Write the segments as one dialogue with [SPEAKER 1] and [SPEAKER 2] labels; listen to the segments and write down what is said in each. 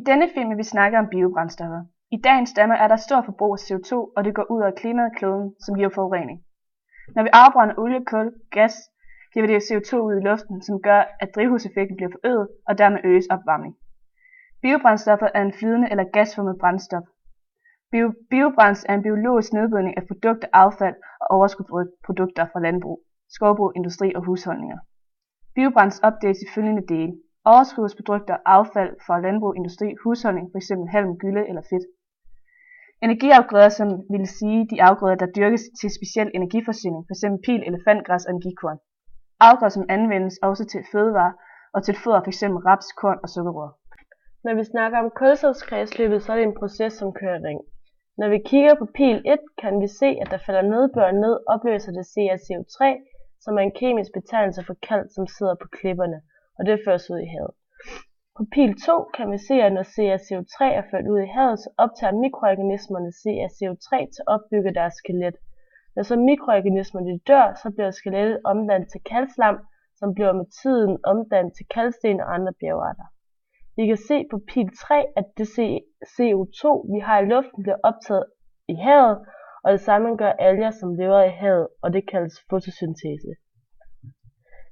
[SPEAKER 1] denne film vil vi snakke om biobrændstoffer. I dagens Danmark er der stor forbrug af CO2, og det går ud over klimaet og kloden, som giver forurening. Når vi afbrænder olie, kul, gas, giver det CO2 ud i luften, som gør, at drivhuseffekten bliver forøget, og dermed øges opvarmning. Biobrændstoffer er en flydende eller gasformet brændstof. Biobrændsel er en biologisk nedbrydning af produkter, affald og overskudsprodukter fra landbrug, skovbrug, industri og husholdninger. Biobrændsel opdeles i følgende dele: overskudsprodukter, affald fra landbrug, industri, husholdning, f.eks. halm, gylle eller fedt. Energiafgrøder, som vil sige de afgrøder, der dyrkes til speciel energiforsyning, f.eks. pil, elefantgræs og energikorn. Afgrøder, som anvendes også til fødevarer og til foder, f.eks. raps, korn og sukkerrør.
[SPEAKER 2] Når vi snakker om kulstofskredsløbet, så er det en proces, som kører ring. Når vi kigger på pil 1, kan vi se, at der falder nedbør ned, opløser det CaCO3, som er en kemisk betegnelse for kalt, som sidder på klipperne, og det føres ud i havet. På pil 2 kan vi se, at når CaCO3 er ført ud i havet, så optager mikroorganismerne CaCO3 til at opbygge deres skelet. Når så mikroorganismerne dør, så bliver skelettet omdannet til kalkslam, som bliver med tiden omdannet til kalksten og andre bjergarter. Vi kan se på pil 3, at det CO2, vi har i luften, bliver optaget i havet, og det samme gør alger, som lever i havet, og det kaldes fotosyntese.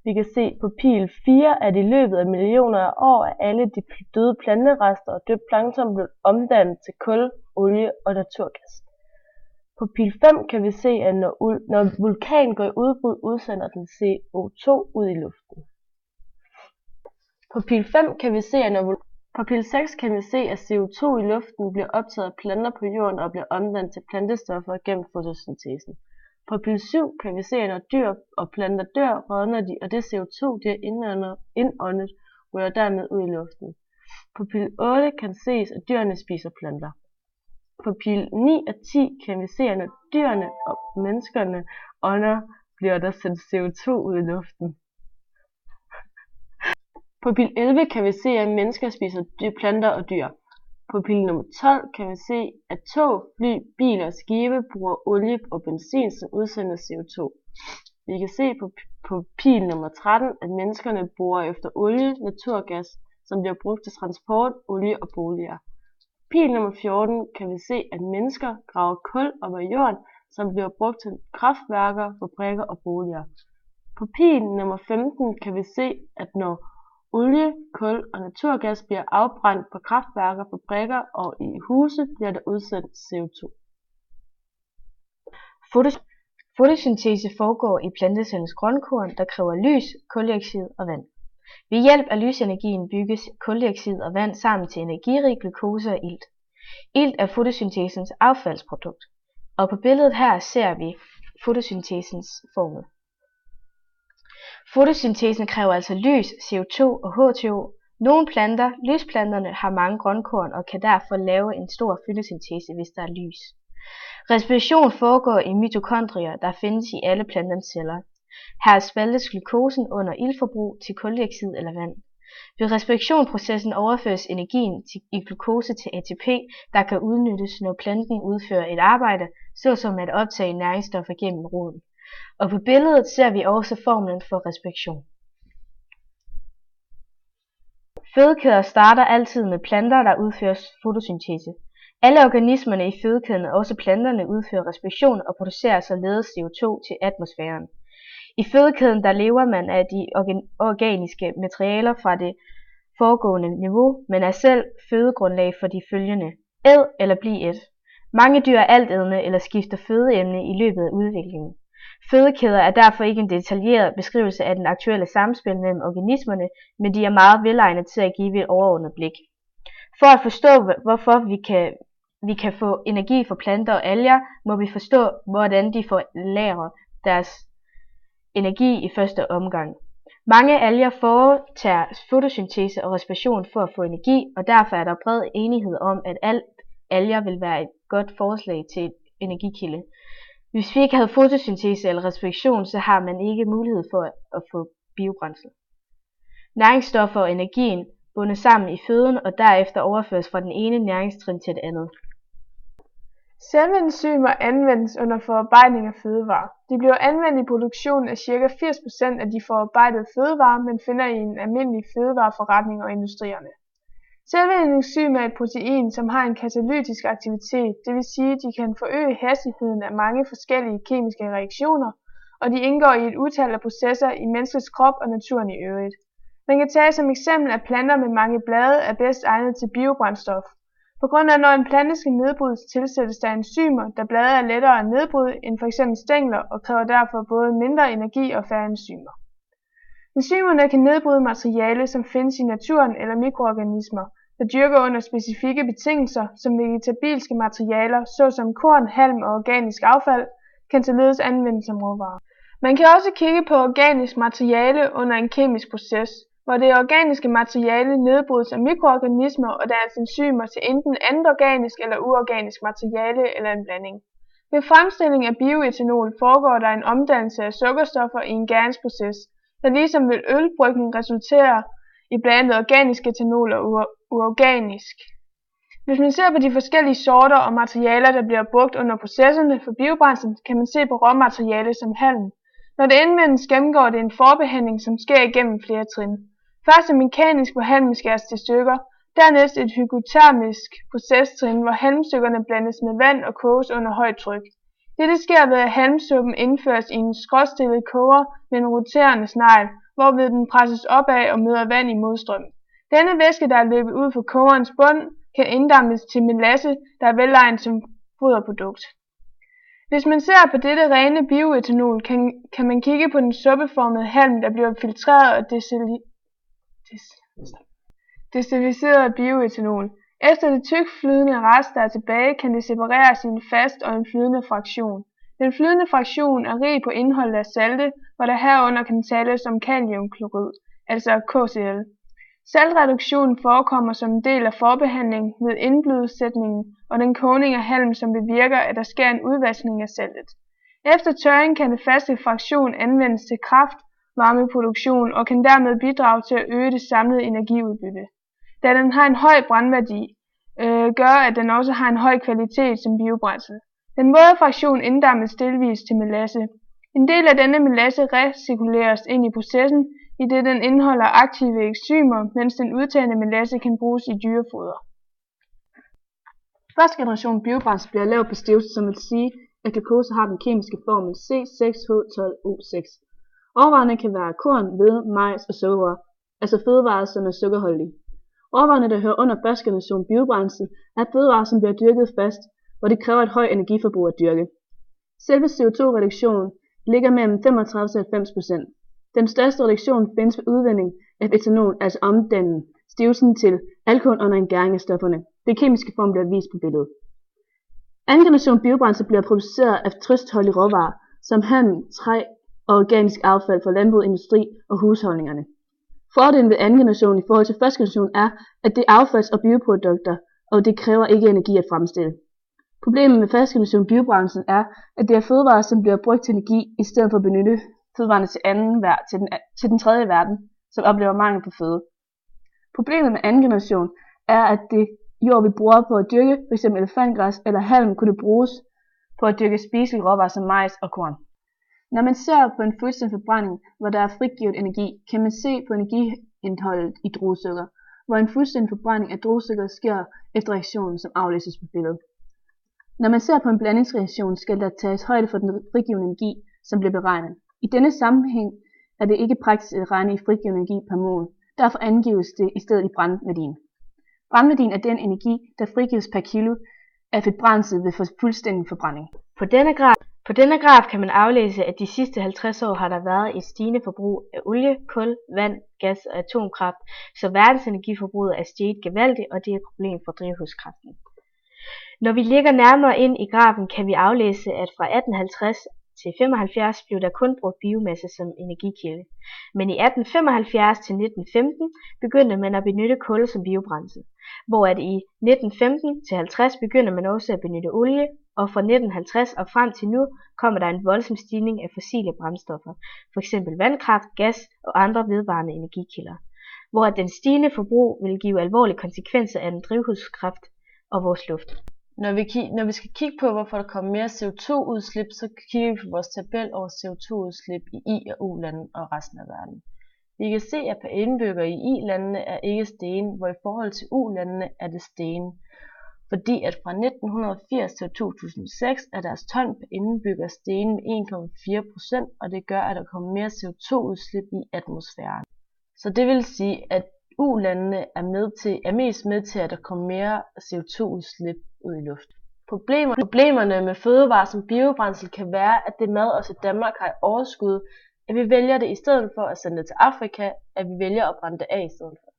[SPEAKER 2] Vi kan se på pil 4, at i løbet af millioner af år er alle de døde planterester og dødt plankton blevet omdannet til kul, olie og naturgas. På pil 5 kan vi se, at når vulkanen går i udbrud, udsender den CO2 ud i luften. På pil 5 kan vi se, at på pil 6 kan vi se, at CO2 i luften bliver optaget af planter på jorden og bliver omdannet til plantestoffer gennem fotosyntesen. På pil 7 kan vi se, at når dyr og planter dør, rådner de, og det CO2, de er indåndet, ryger dermed ud i luften. På pil 8 kan ses, at dyrene spiser planter. På pil 9 og 10 kan vi se, at når dyrene og menneskerne ånder, bliver der sendt CO2 ud i luften. På pil 11 kan vi se, at mennesker spiser planter og dyr. På pil nummer 12 kan vi se, at tog, fly, biler og skibe bruger olie og benzin, som udsender CO2. Vi kan se på pil nummer 13, at menneskerne borer efter olie, naturgas, som bliver brugt til transport, olie og boliger. På pil nummer 14 kan vi se, at mennesker graver kul op af jorden, som bliver brugt til kraftværker, fabrikker og boliger. På pil nummer 15 kan vi se, at når olie, kul og naturgas bliver afbrændt på kraftværker, fabrikker og i huse, bliver der udsendt CO2.
[SPEAKER 3] Fotosyntese foregår i plantecellens grønkorn, der kræver lys, kuldioxid og vand. Ved hjælp af lysenergien bygges kuldioxid og vand sammen til energirig glukose og ilt. Ilt er fotosyntesens affaldsprodukt, og på billedet her ser vi fotosyntesens formel. Fotosyntesen kræver altså lys, CO2 og H2O. Nogle planter, lysplanterne, har mange grønkorn og kan derfor lave en stor fotosyntese, hvis der er lys. Respiration foregår i mitokondrier, der findes i alle planternes celler. Her spaltes glukosen under iltforbrug til kuldioxid eller vand. Ved respiration-processen overføres energien i glukose til ATP, der kan udnyttes, når planten udfører et arbejde, såsom at optage næringsstoffer gennem roden. Og på billedet ser vi også formlen for respiration. Fødekæder starter altid med planter, der udfører fotosyntese. Alle organismerne i fødekæden, også planterne, udfører respiration og producerer således CO2 til atmosfæren. I fødekæden der lever man af de organiske materialer fra det foregående niveau, men er selv fødegrundlag for de følgende: æd eller bliv ædt. Mange dyr er altædende eller skifter fødeemne i løbet af udviklingen. Fødekæder er derfor ikke en detaljeret beskrivelse af den aktuelle samspil mellem organismerne, men de er meget velegnet til at give et overordnet blik. For at forstå, hvorfor vi kan få energi fra planter og alger, må vi forstå, hvordan de får lagret deres energi i første omgang. Mange alger foretager fotosyntese og respiration for at få energi, og derfor er der bred enighed om, at alger vil være et godt forslag til et energikilde. Hvis vi ikke havde fotosyntese eller respiration, så har man ikke mulighed for at få biobrændsel. Næringsstoffer og energien bundes sammen i føden og derefter overføres fra den ene næringstrin til det andet.
[SPEAKER 4] Selve enzymer anvendes under forarbejdning af fødevarer. De bliver anvendt i produktionen af ca. 80% af de forarbejdede fødevarer, man finder i en almindelig fødevareforretning og industrierne. Selve en enzym er et protein, som har en katalytisk aktivitet, det vil sige, at de kan forøge hastigheden af mange forskellige kemiske reaktioner, og de indgår i et utal af processer i menneskets krop og naturen i øvrigt. Man kan tage som eksempel, at planter med mange blade er bedst egnet til biobrændstof. På grund af, når en plante skal nedbrydes, tilsættes der enzymer, da blade er lettere at nedbryde end f.eks. stængler og kræver derfor både mindre energi og færre enzymer. Enzymerne kan nedbryde materiale, som findes i naturen eller mikroorganismer, der dyrker under specifikke betingelser, som vegetabilske materialer, såsom korn, halm og organisk affald, kan således anvendes som råvarer. Man kan også kigge på organisk materiale under en kemisk proces, hvor det organiske materiale nedbrydes af mikroorganismer og deres enzymer til enten andet organisk eller uorganisk materiale eller en blanding. Ved fremstilling af bioetanol foregår der en omdannelse af sukkerstoffer i en gæringsproces, der ligesom ved ølbrygning resulterer i blandet organisk etanol og uorganisk. Hvis man ser på de forskellige sorter og materialer, der bliver brugt under processerne for biobrændsel, kan man se på råmateriale som halm. Når det indvendes, gennemgår det en forbehandling, som sker igennem flere trin. Først er mekanisk, hvor halmen skæres til stykker, dernæst et hygrotermisk procestrin, hvor halmstykkerne blandes med vand og koges under højt tryk. Dette sker ved, at halmsuppen indføres i en skråstillet koger med en roterende snegl, hvorved den presses opad og møder vand i modstrøm. Denne væske, der er løbet ud fra kogerens bund, kan inddammes til melasse, der er velegnet som foderprodukt. Hvis man ser på dette rene bioetanol, kan man kigge på den suppeformede halm, der bliver filtreret og destilliseret bioetanol. Efter det tykflydende rest, der er tilbage, kan det separeres i en fast og en flydende fraktion. Den flydende fraktion er rig på indholdet af salte, hvor der herunder kan tales om kaliumklorid, altså KCl. Saltreduktion forekommer som en del af forbehandlingen ved indblødsætningen og den kogning af halm, som bevirker, at der sker en udvaskning af saltet. Efter tørring kan den faste fraktion anvendes til kraftvarmeproduktion og kan dermed bidrage til at øge det samlede energiudbytte. Da den har en høj brændværdi, gør at den også har en høj kvalitet som biobrændsel. Den våde fraktion inddammes delvis til melasse. En del af denne melasse recirkuleres ind i processen, idet den indeholder aktive enzymer, mens den udtagende melasse kan bruges i dyrefoder.
[SPEAKER 1] Første generation biobrændsel bliver lavet på stivelse, som vil sige, at glukose har den kemiske formel C6H12O6. Råvarerne kan være korn, hvede, majs og sukker, altså fødevarer, som er sukkerholdige. Råvarerne, der hører under første generation biobrændsel, er fødevarer, som bliver dyrket fast, hvor det kræver et højt energiforbrug at dyrke. Selve CO2-reduktionen ligger mellem 35-90%. Den største reduktion findes ved udvinding af etanol, altså omdanning stivelsen til alkohol under en gæring af stofferne. Det kemiske form bliver vist på billedet. Anden generation biobrændsel bliver produceret af trøstholdige råvarer, som halm, træ og organisk affald fra landbrug, industri og husholdningerne. Fordelen ved anden generation i forhold til første generation er, at det er affalds- og bioprodukter, og det kræver ikke energi at fremstille. Problemet med første generation biobrændsel er, at det er fødevarer, som bliver brugt til energi, i stedet for at benytte fødevarerne til den tredje verden, som oplever mangel på føde. Problemet med anden generation er, at det jord, vi bruger på at dyrke, f.eks. elefantgræs eller halm, kunne bruges på at dyrke spiselige råvarer som majs og korn. Når man ser på en fuldstændig forbrænding, hvor der er frigivet energi, kan man se på energiindholdet i druesukker, hvor en fuldstændig forbrænding af druesukker sker efter reaktionen, som aflæses på billedet. Når man ser på en blandingsreaktion, skal der tages højde for den frigivende energi, som bliver beregnet. I denne sammenhæng er det ikke praktisk at regne i frigivende energi per mol. Derfor angives det i stedet i brændværdien. Brændværdien er den energi, der frigives per kilo af et brændsel ved fuldstændig forbrænding.
[SPEAKER 3] På denne graf kan man aflæse, at de sidste 50 år har der været et stigende forbrug af olie, kul, vand, gas og atomkraft, så verdensenergiforbruget er steget gevaldigt, og det er et problem for drivhuskraften. Når vi ligger nærmere ind i grafen, kan vi aflæse, at fra 1850 til 75 blev der kun brugt biomasse som energikilde. Men i 1875 til 1915 begyndte man at benytte kul som biobrændsel, hvor at i 1915 til 50 begynder man også at benytte olie, og fra 1950 og frem til nu kommer der en voldsom stigning af fossile brændstoffer, f.eks. vandkraft, gas og andre vedvarende energikilder, hvor at den stigende forbrug vil give alvorlige konsekvenser af den drivhuskraft og vores luft.
[SPEAKER 2] Når vi skal kigge på, hvorfor der kommer mere CO2-udslip, så kigger vi på vores tabel over CO2-udslip i I- og U-lande og resten af verden. Vi kan se, at per indbygger i I-landene er ikke sten, hvor i forhold til U-landene er det sten. Fordi at fra 1980 til 2006 er deres ton per indbygger steget med 1,4%, og det gør, at der kommer mere CO2-udslip i atmosfæren. Så det vil sige, at U-landene er mest med til, at der kommer mere CO2-udslip ud i luften. Problemerne med fødevarer som biobrændsel kan være, at det mad også i Danmark har i overskud, at vi vælger det i stedet for at sende det til Afrika, at vi vælger at brænde det af i stedet for.